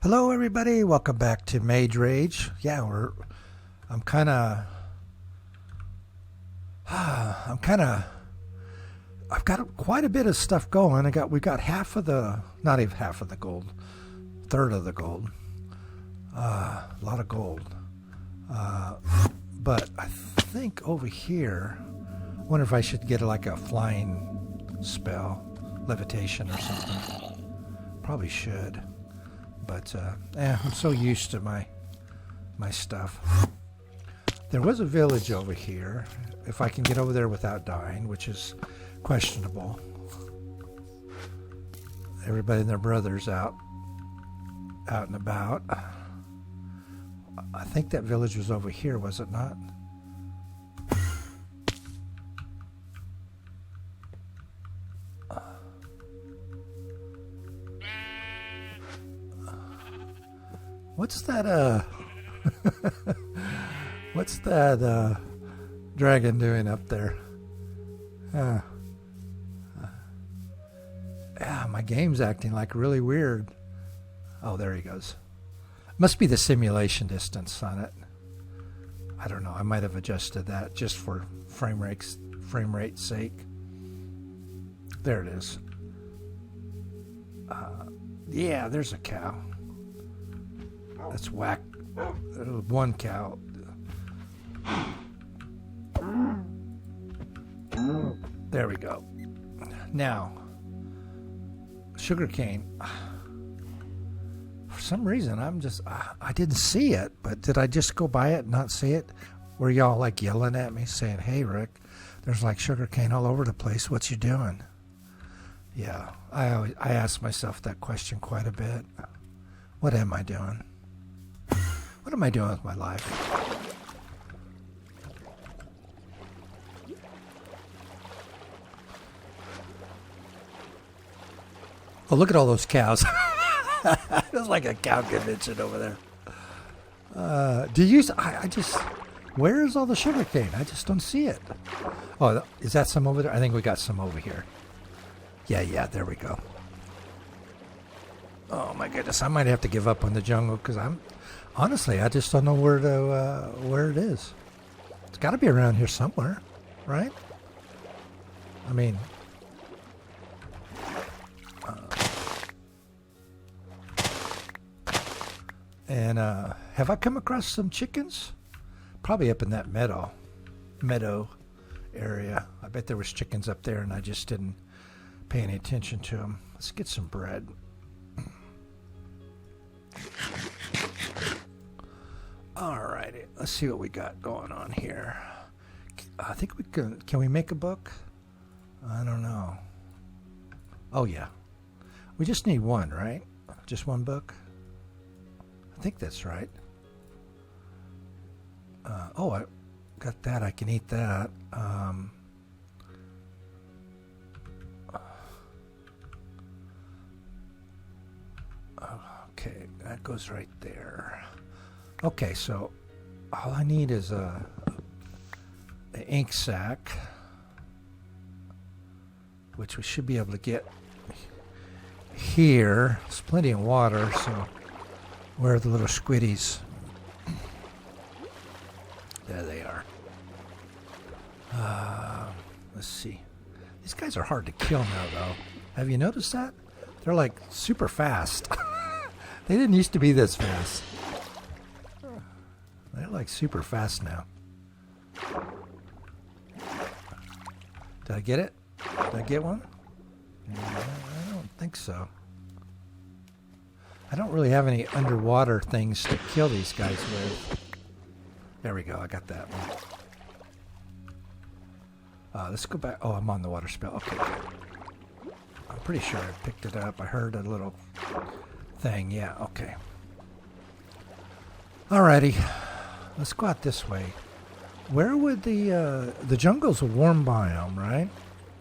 Hello, everybody. Welcome back to Mage Rage. Yeah, I'm kind of. I've got quite a bit of stuff going. We got half of the, not even half of the gold, third of the gold. A lot of gold. But I think over here, I wonder if I should get like a flying spell, levitation or something. Probably should. But I'm so used to my stuff. There was a village over here. If I can get over there without dying, which is questionable. Everybody and their brothers out and about. I think that village was over here, was it not? What's that, what's that, dragon doing up there? Yeah, my game's acting like really weird. Oh, there he goes. Must be the simulation distance on it. I don't know. I might have adjusted that just for frame rate's sake. There it is. Yeah, there's a cow. That's whack. One cow. There we go. Now, sugarcane. For some reason, I didn't see it, but did I just go by it and not see it? Were y'all like yelling at me saying, "Hey, Rick, there's like sugarcane all over the place. What you doing?" Yeah, I ask myself that question quite a bit. What am I doing? What am I doing with my life? Oh, look at all those cows. There's like a cow convention over there. Where is all the sugar cane? I just don't see it. Oh, is that some over there? I think we got some over here. Yeah, there we go. Oh my goodness, I might have to give up on the jungle because honestly, I just don't know where it is. It's got to be around here somewhere, right? I mean, have I come across some chickens? Probably up in that meadow area. I bet there was chickens up there, and I just didn't pay any attention to them. Let's get some bread. Alrighty, let's see what we got going on here. I think we can we make a book? I don't know. Oh yeah. We just need one, right? Just one book? I think that's right. I got that. I can eat that. Okay, that goes right there. Okay, so all I need is an ink sac, which we should be able to get here. There's plenty of water, so where are the little squiddies? There they are. Let's see. These guys are hard to kill now, though. Have you noticed that? They're like super fast. They didn't used to be this fast. They're like super fast now. Did I get it? Did I get one? I don't think so. I don't really have any underwater things to kill these guys with. There we go. I got that one. Let's go back. Oh, I'm on the water spell. Okay, good. I'm pretty sure I picked it up. I heard a little thing. Yeah, okay. Alrighty. Let's go out this way. Where would the jungle's a warm biome, right?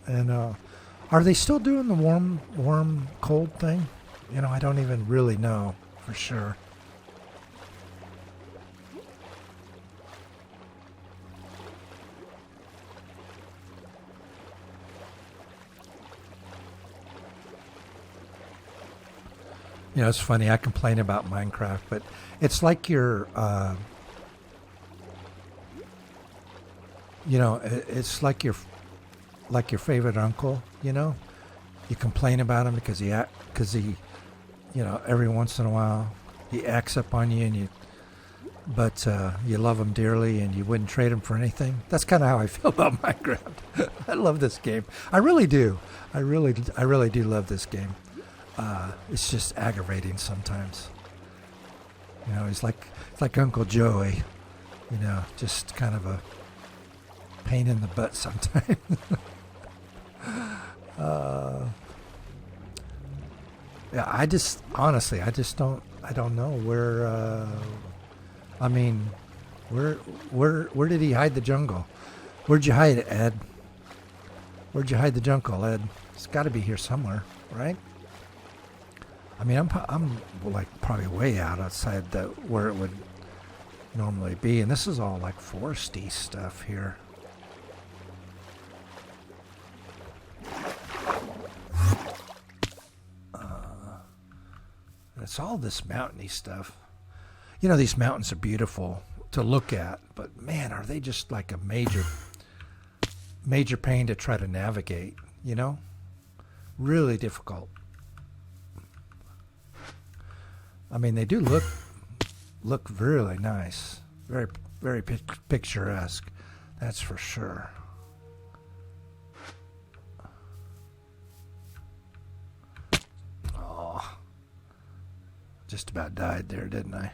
And are they still doing the warm, cold thing? You know, I don't even really know for sure. You know, it's funny. I complain about Minecraft, but it's like your, you know, it's like your favorite uncle. You know, you complain about him because he, you know, every once in a while he acts up on you, and but you love him dearly, and you wouldn't trade him for anything. That's kind of how I feel about Minecraft. I love this game. I really do. I really do love this game. It's just aggravating sometimes. You know, it's like Uncle Joey. You know, just kind of a pain in the butt sometimes. Yeah, I don't know where. I mean, where did he hide the jungle? Where'd you hide it, Ed? Where'd you hide the jungle, Ed? It's got to be here somewhere, right? I mean, I'm like probably way out outside where it would normally be, and this is all like foresty stuff here. It's all this mountainy stuff. You know, these mountains are beautiful to look at, but man, are they just like a major pain to try to navigate, you know? Really difficult. I mean, they do look really nice. Very, very picturesque. That's for sure. Oh, just about died there, didn't I?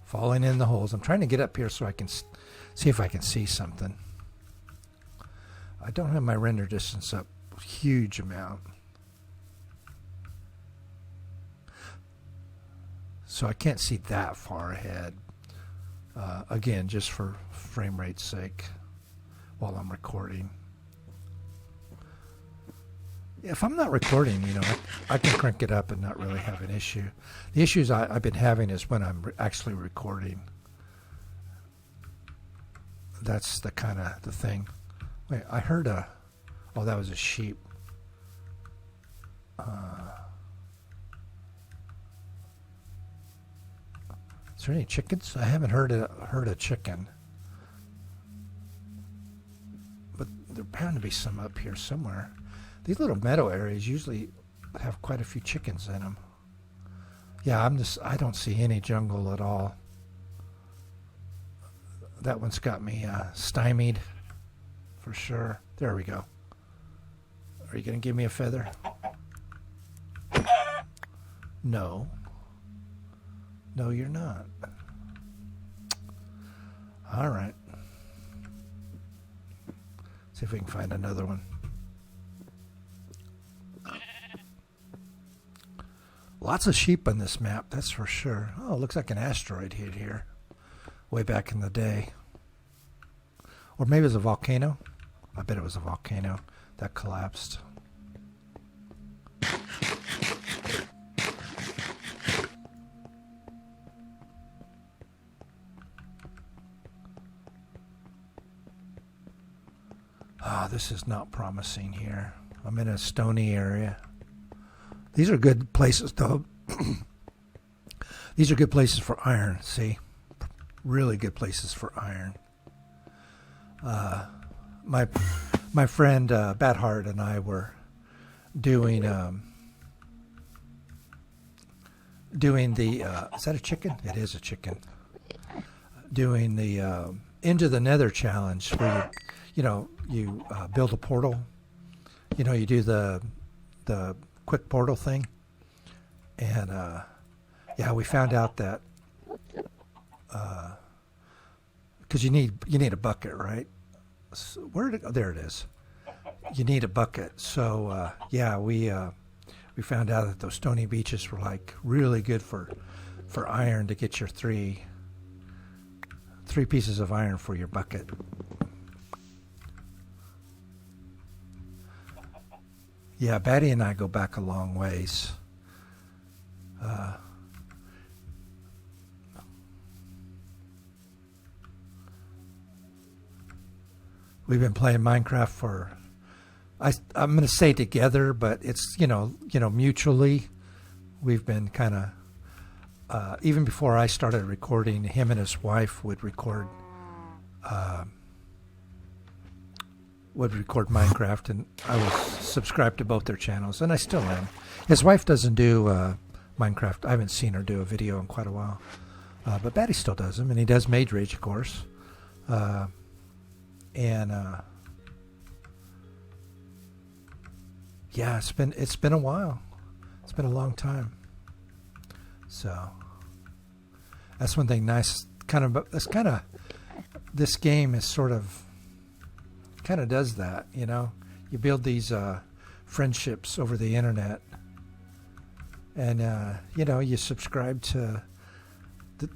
Falling in the holes. I'm trying to get up here so I can see if I can see something. I don't have my render distance up a huge amount. So I can't see that far ahead. Again, just for frame rate's sake while I'm recording. If I'm not recording, you know, I can crank it up and not really have an issue. The issues I've been having is when I'm actually recording. That's the kind of the thing. Wait, I heard oh, that was a sheep. Is there any chickens? I haven't heard a chicken. But there bound to be some up here somewhere. These little meadow areas usually have quite a few chickens in them. Yeah, I don't see any jungle at all. That one's got me stymied for sure. There we go. Are you going to give me a feather? No. No, you're not. All right. See if we can find another one. Lots of sheep on this map, that's for sure. Oh, it looks like an asteroid hit here. Way back in the day. Or maybe it was a volcano. I bet it was a volcano that collapsed. Ah, this is not promising here. I'm in a stony area. These are good places, though. These are good places for iron, see? Really good places for iron. My friend Bat Heart and I were doing the is that a chicken? It is a chicken. Doing the Into the Nether challenge, where you build a portal. You know, you do the quick portal thing, and yeah, we found out that because you need a bucket, right? So there it is. You need a bucket. So yeah, we found out that those stony beaches were like really good for iron, to get your three pieces of iron for your bucket. Yeah, Batty and I go back a long ways. We've been playing Minecraft for, I'm going to say together, but it's, mutually. We've been kind of, even before I started recording, him and his wife would record Minecraft, and I was subscribed to both their channels, and I still am. His wife doesn't do Minecraft. I haven't seen her do a video in quite a while, but Batty still does them, and he does Mage Rage, of course. Yeah, it's been a while. It's been a long time. So that's one thing nice. This game is sort of does that, You build these friendships over the internet, and you subscribe to the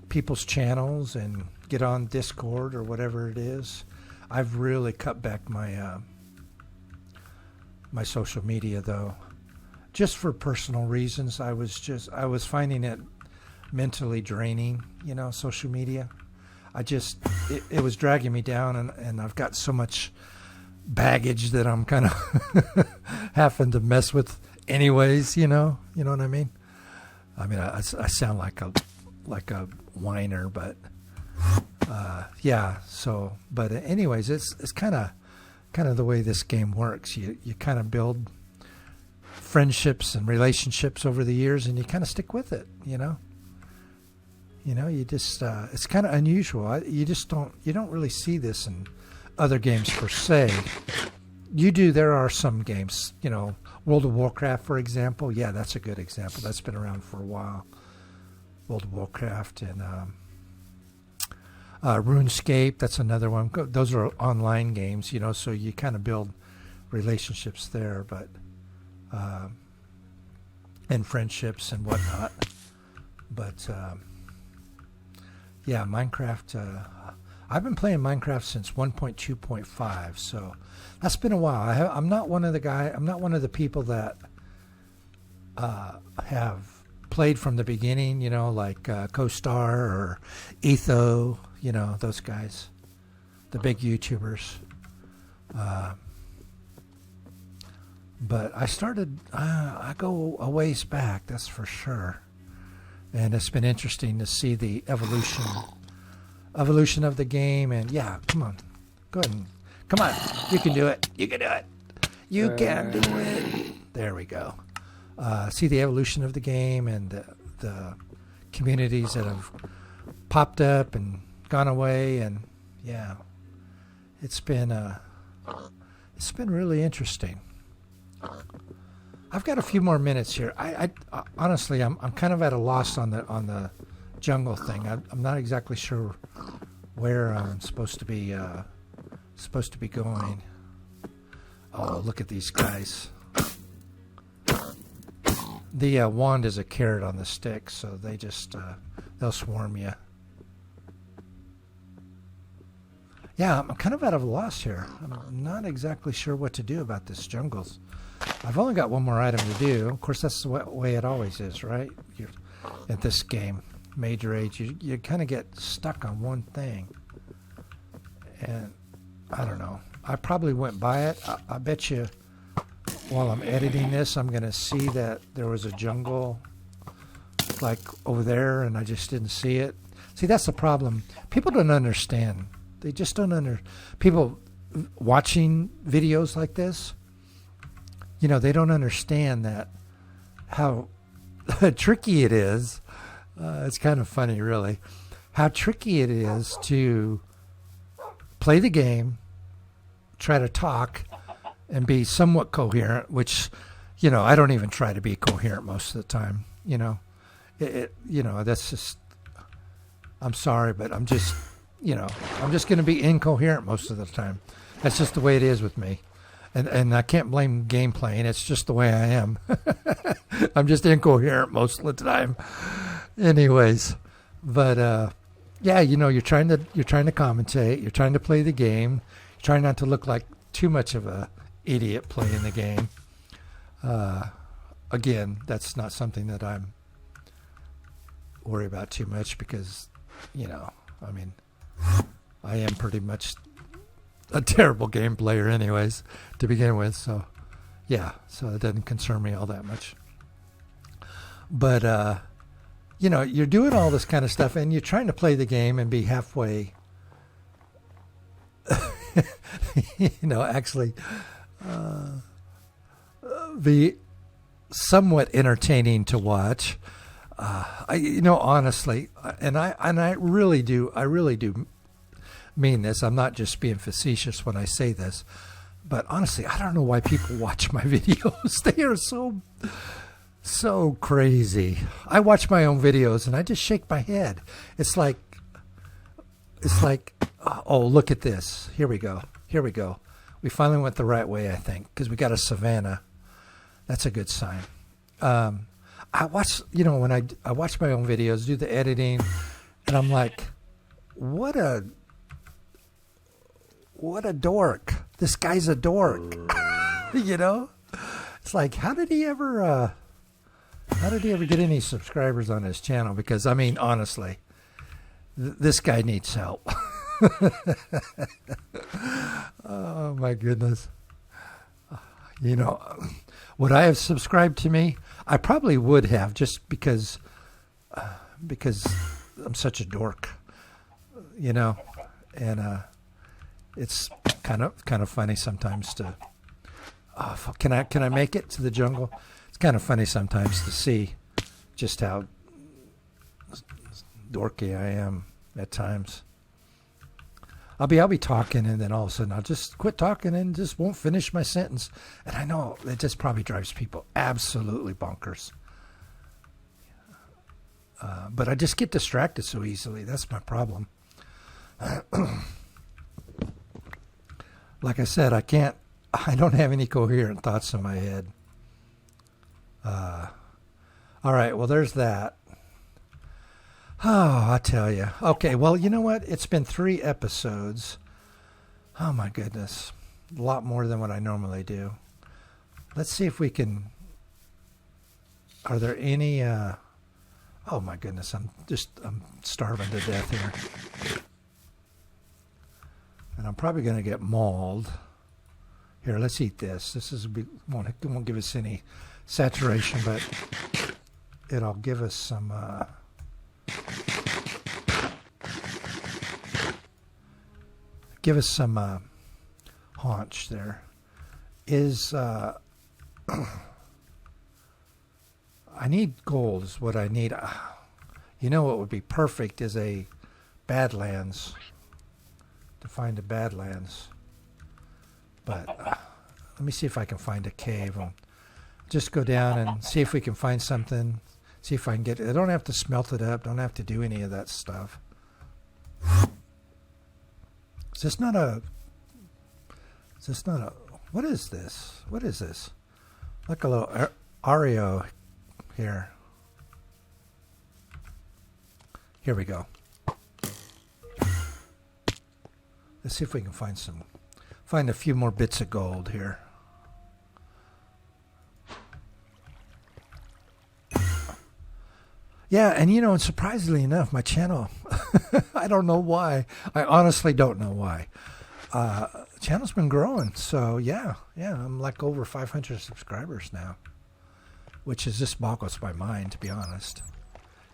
people's channels and get on Discord or whatever it is. I've really cut back my my social media, though, just for personal reasons. I was finding it mentally draining, social media. It was dragging me down, and I've got so much baggage that I'm kind of having to mess with anyways, you know what I mean? I sound like a whiner, but yeah, so, but anyways, it's kind of the way this game works. You kind of build friendships and relationships over the years, and you kind of stick with it, you just it's kind of unusual. You don't really see this in other games per se. You do. There are some games, World of Warcraft, for example. Yeah, that's a good example. That's been around for a while. World of Warcraft, and RuneScape. That's another one. Those are online games, so you kind of build relationships there, but and friendships and whatnot. But yeah, Minecraft. I've been playing Minecraft since 1.2.5, so that's been a while. I'm not one of the people that have played from the beginning, like CoStar or Etho, those guys, the big YouTubers. But I started, I go a ways back, that's for sure. And it's been interesting to see the evolution of the game. And yeah, come on, go ahead and, come on, you can do it. You can do it. You can do it. There we go. See the evolution of the game and the communities that have popped up and gone away, and yeah, it's been really interesting. I've got a few more minutes here. I honestly, I'm kind of at a loss on the jungle thing. I'm not exactly sure where I'm supposed to be going. Oh, look at these guys. The wand is a carrot on the stick, so they just they'll swarm you. Yeah, I'm kind of out of a loss here. I'm not exactly sure what to do about this jungle. I've only got one more item to do. Of course, that's the way it always is, right? At this game, Mage Rage, you kind of get stuck on one thing. And I don't know. I probably went by it. I bet you while I'm editing this, I'm going to see that there was a jungle like over there, and I just didn't see it. See, that's the problem. People don't understand. They just don't people watching videos like this, they don't understand that how tricky it is. It's kind of funny, really, how tricky it is to play the game, try to talk, and be somewhat coherent, which, I don't even try to be coherent most of the time. That's just, I'm sorry, but I'm just going to be incoherent most of the time. That's just the way it is with me. And I can't blame game playing. It's just the way I am. I'm just incoherent most of the time. Anyways, but yeah, you're trying to commentate. You're trying to play the game. You're trying not to look like too much of a idiot playing the game. Again, that's not something that I'm worried about too much because, I am pretty much a terrible game player anyways to begin with. So, yeah, so it doesn't concern me all that much. But, you know, you're doing all this kind of stuff and you're trying to play the game and be halfway, you know, actually be somewhat entertaining to watch. You know, honestly, and I really do mean this. I'm not just being facetious when I say this, but honestly, I don't know why people watch my videos. They are so crazy. I watch my own videos and I just shake my head. It's like, oh, look at this. Here we go. We finally went the right way, I think, because we got a savanna. That's a good sign. I watch, you know, when I watch my own videos, do the editing, and I'm like, what a dork. This guy's a dork. You know? It's like, how did he ever get any subscribers on his channel? Because, I mean, honestly, this guy needs help. Oh, my goodness. You know, would I have subscribed to me? I probably would have, just because I'm such a dork, you know, and it's kind of funny sometimes to. Can I make it to the jungle? It's kind of funny sometimes to see just how dorky I am at times. I'll be talking, and then all of a sudden I'll just quit talking and just won't finish my sentence. And I know that just probably drives people absolutely bonkers. But I just get distracted so easily. That's my problem. Like I said, I don't have any coherent thoughts in my head. All right, well, there's that. Oh, I tell you. Okay, well, you know what? It's been 3 episodes. Oh, my goodness. A lot more than what I normally do. Let's see if we can... Are there any... Oh, my goodness. I'm starving to death here. And I'm probably going to get mauled. Here, let's eat this. Won't give us any saturation, but it'll give us some... give us some haunch there. I need gold is what I need. You know what would be perfect is a Badlands. To find a Badlands. But let me see if I can find a cave. I'll just go down and see if we can find something. See if I can get it. I don't have to smelt it up. Don't have to do any of that stuff. Is this not a... What is this? What is this? Like a little Ario here. Here we go. Let's see if we can find a few more bits of gold here. Yeah, and you know, and surprisingly enough, my channel, I don't know why. I honestly don't know why. Channel's been growing, so yeah, I'm like over 500 subscribers now, which is just boggles my mind, to be honest.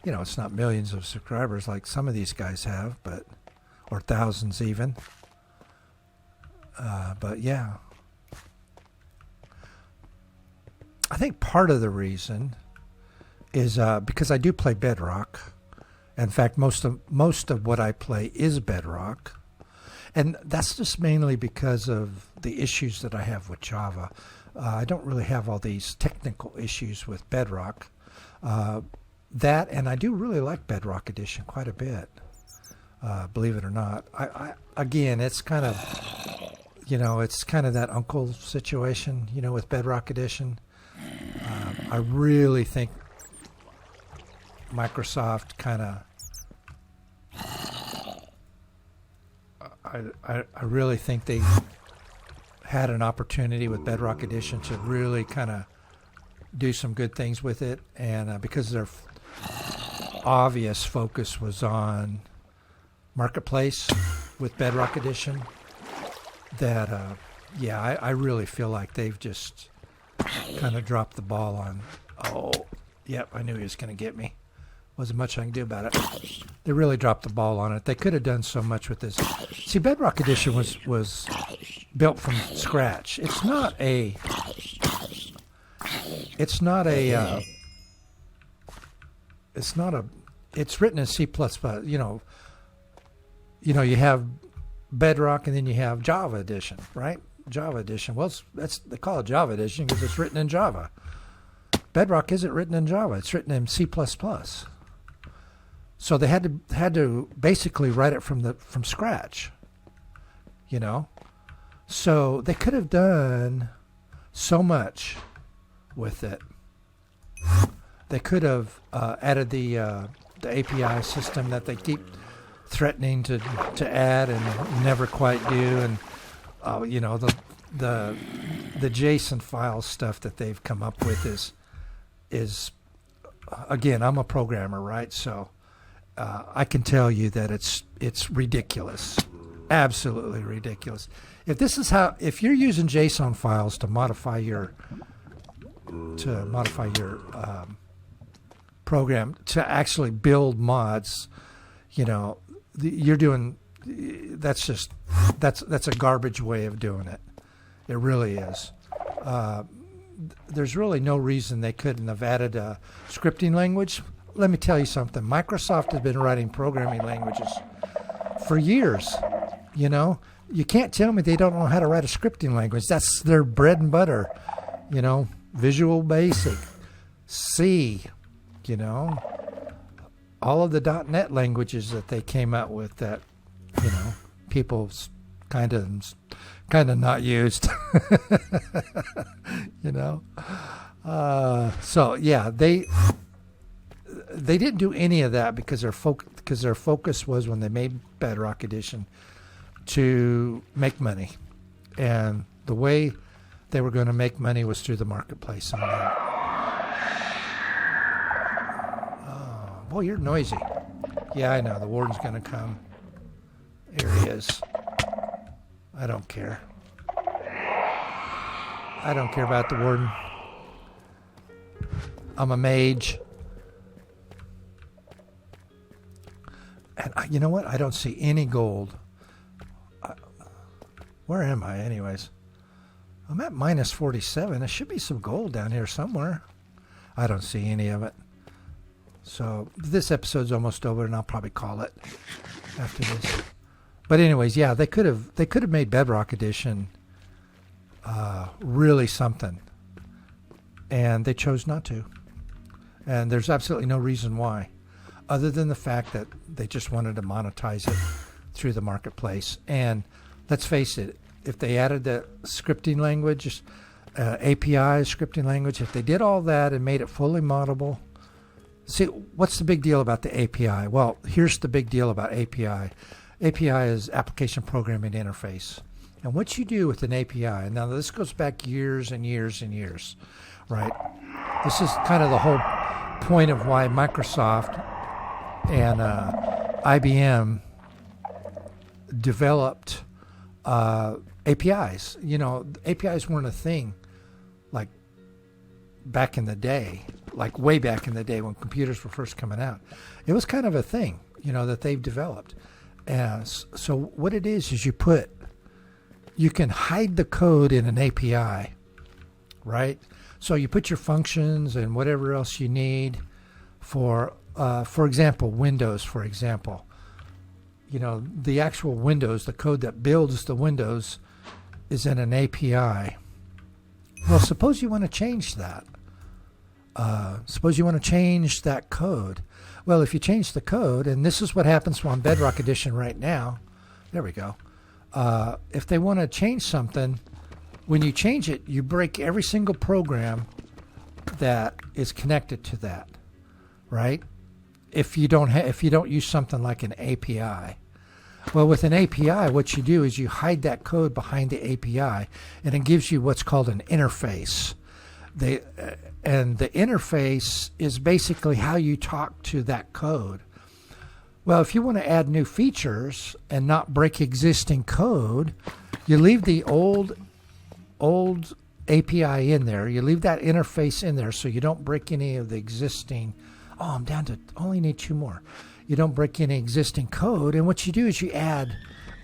You know, it's not millions of subscribers like some of these guys have, or thousands even. But yeah, I think part of the reason is because I do play Bedrock. In fact, most of what I play is Bedrock, and that's just mainly because of the issues that I have with Java. I don't really have all these technical issues with Bedrock. That, and I do really like Bedrock Edition quite a bit. Believe it or not, again, it's kind of, you know, it's kind of that uncle situation, you know, with Bedrock Edition. I really think Microsoft kind of, I really think they had an opportunity with Bedrock Edition to really kind of do some good things with it, and because their obvious focus was on Marketplace with Bedrock Edition, that, yeah, I really feel like they've just kind of dropped the ball on. Oh, yep, I knew he was going to get me. Wasn't much I can do about it. They really dropped the ball on it. They could have done so much with this. See, Bedrock Edition was built from scratch. It's not a. It's written in C++. You have Bedrock and then you have Java Edition, right? Java Edition. Well, they call it Java Edition because it's written in Java. Bedrock isn't written in Java. It's written in C++. So they had to basically write it from scratch. So they could have done so much with it. They could have added the API system that they keep threatening to add and never quite do, and the JSON file stuff that they've come up with is again, I'm a programmer, right? So I can tell you that it's ridiculous, absolutely ridiculous. If you're using JSON files to modify your program to actually build mods, you're doing that's a garbage way of doing it. It really is. There's really no reason they couldn't have added a scripting language. Let me tell you something. Microsoft has been writing programming languages for years. You can't tell me they don't know how to write a scripting language. That's their bread and butter. Visual Basic, C, all of the .NET languages that they came out with that, people kind of not used. So yeah, they didn't do any of that because their focus was, when they made Bedrock Edition, to make money, and the way they were going to make money was through the marketplace on that. Oh, boy, you're noisy. Yeah, I know. The warden's going to come. Here he is. I don't care. I don't care about the warden. I'm a mage. And you know what? I don't see any gold. Where am I anyways? I'm at minus 47. There should be some gold down here somewhere. I don't see any of it. So this episode's almost over, and I'll probably call it after this. But anyways, yeah, they could have made Bedrock Edition really something, and they chose not to. And there's absolutely no reason why, other than the fact that they just wanted to monetize it through the marketplace. And let's face it, if they added the scripting language, API scripting language, if they did all that and made it fully moddable. See, what's the big deal about the API? Well, here's the big deal about API. API is Application Programming Interface. And what you do with an API, now this goes back years and years and years, right? This is kind of the whole point of why Microsoft and IBM developed APIs. APIs weren't a thing like back in the day, like way back in the day when computers were first coming out. It was kind of a thing, that they've developed. So what it is you can hide the code in an API, right? So you put your functions and whatever else you need for example, Windows, for example. The actual Windows, the code that builds the Windows is in an API. Well, suppose you want to change that. Suppose you want to change that code. Well, if you change the code, and this is what happens on Bedrock Edition right now. There we go. If they want to change something, when you change it, you break every single program that is connected to that, right? If you don't use something like an API. Well, with an API, what you do is you hide that code behind the API, and it gives you what's called an interface. And the interface is basically how you talk to that code. Well, if you want to add new features and not break existing code, You leave the old API in there. You leave that interface in there so you don't break any of the existing. Oh, I'm down to only need 2 more. You don't break any existing code. And what you do is you add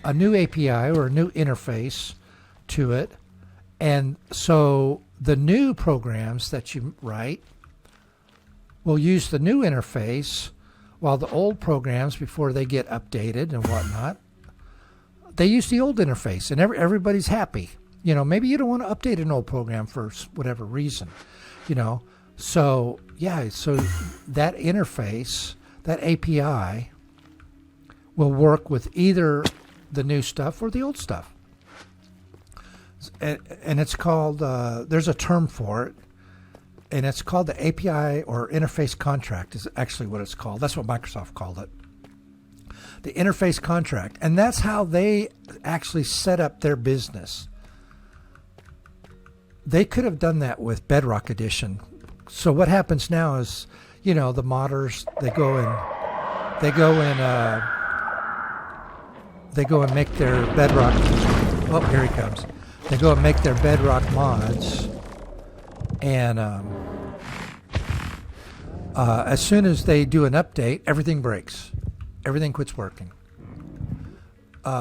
a new API or a new interface to it. And so the new programs that you write will use the new interface, while the old programs, before they get updated and whatnot, they use the old interface, and everybody's happy. Maybe you don't want to update an old program for whatever reason, So, so that interface, that API, will work with either the new stuff or the old stuff. And it's called, there's a term for it, and it's called the API or interface contract is actually what it's called. That's what Microsoft called it. The interface contract. And that's how they actually set up their business. They could have done that with Bedrock Edition. So what happens now is, the modders, they go and make their Bedrock. Oh, here he comes. They go and make their Bedrock mods, and as soon as they do an update, everything breaks. Everything quits working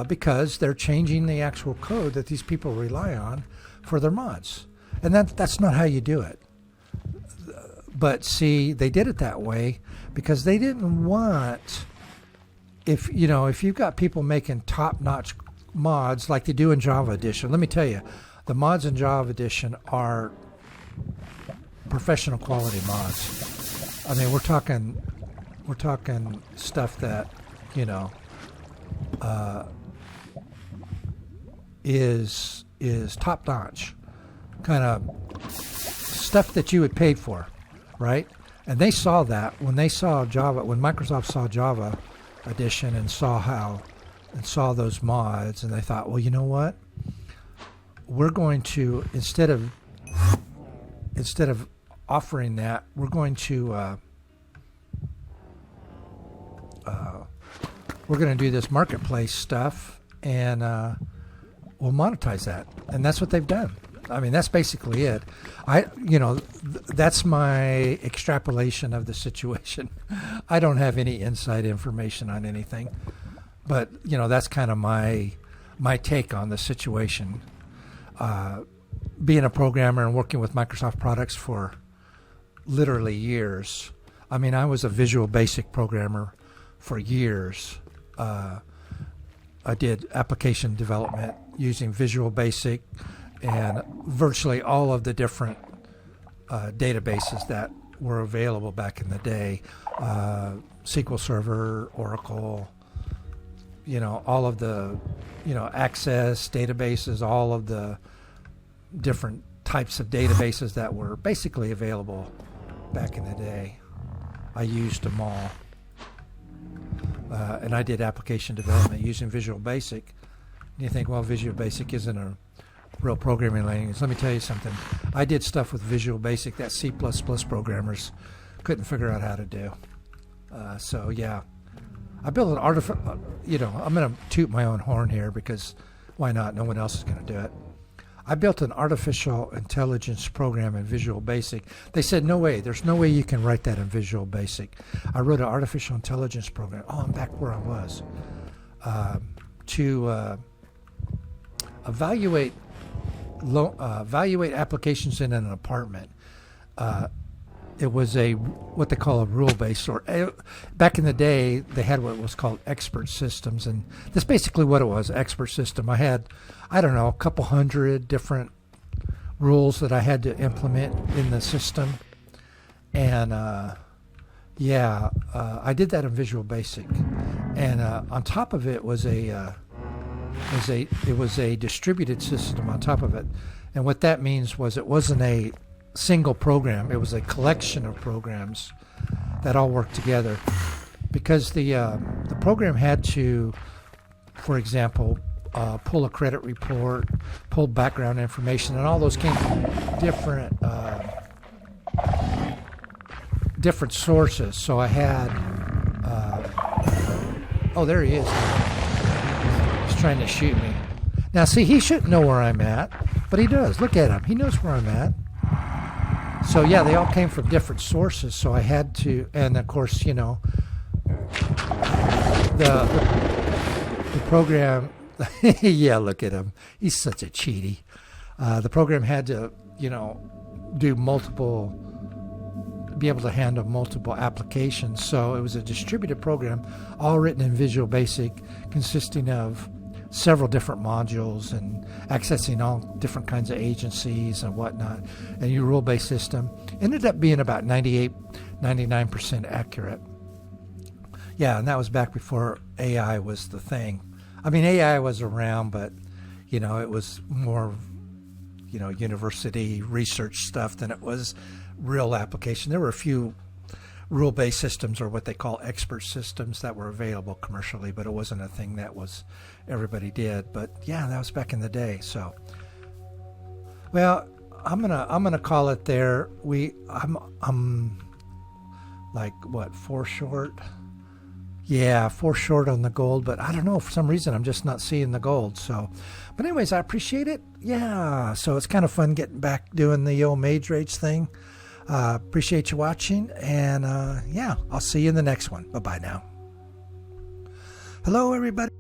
because they're changing the actual code that these people rely on for their mods. And that's not how you do it. But see, they did it that way because they didn't want, if you've got people making top-notch mods like they do in Java Edition. Let me tell you, the mods in Java Edition are professional quality mods. I mean, we're talking stuff that is top notch, kind of stuff that you would pay for, right? And they saw that when Microsoft saw Java Edition and saw those mods, and they thought, well, you know what? We're going to instead of offering that, we're going to do this marketplace stuff, and we'll monetize that. And that's what they've done. I mean, that's basically it. That's my extrapolation of the situation. I don't have any inside information on anything, but that's kind of my take on the situation. Being a programmer and working with Microsoft products for literally years. I mean, I was a Visual Basic programmer for years. I did application development using Visual Basic and virtually all of the different databases that were available back in the day. SQL Server, Oracle, all of the, Access databases, all of the different types of databases that were basically available back in the day. I used them all. And I did application development using Visual Basic. And you think, well, Visual Basic isn't a real programming language. Let me tell you something. I did stuff with Visual Basic that C++ programmers couldn't figure out how to do. So, yeah. I built an artificial, I'm going to toot my own horn here because why not? No one else is going to do it. I built an artificial intelligence program in Visual Basic. They said, no way. There's no way you can write that in Visual Basic. I wrote an artificial intelligence program. Oh, I'm back where I was. To evaluate applications in an apartment. It was what they call a rule-based, or back in the day they had what was called expert systems, and that's basically what it was, expert system. I had, a couple hundred different rules that I had to implement in the system, and I did that in Visual Basic, and on top of it was a distributed system on top of it, and what that means was it wasn't a single program. It was a collection of programs that all worked together, because the program had to, for example, pull a credit report, pull background information, and all those came from different sources. So I had oh, there he is. He's trying to shoot me. Now, see, he shouldn't know where I'm at, but he does. Look at him. He knows where I'm at. So, yeah, they all came from different sources, so I had to, and of course, you know, the program, yeah, look at him. He's such a cheaty. The program had to, you know, do multiple, be able to handle multiple applications. So it was a distributed program, all written in Visual Basic, consisting of several different modules and accessing all different kinds of agencies and whatnot. And your rule-based system ended up being about 99% accurate. Yeah, and that was back before AI was the thing. I mean, AI was around, but, you know, it was more, you know, university research stuff than it was real application. There were a few rule-based systems, or what they call expert systems, that were available commercially, but it wasn't a thing that was everybody did. But yeah, that was back in the day. So, well, I'm gonna call it there. I'm like what, 4 short? Yeah, 4 short on the gold, but I don't know, for some reason I'm just not seeing the gold. So, but anyways, I appreciate it. Yeah, so it's kind of fun getting back doing the old Mage Rage thing. Appreciate you watching, and yeah, I'll see you in the next one. Bye-bye now. Hello, everybody.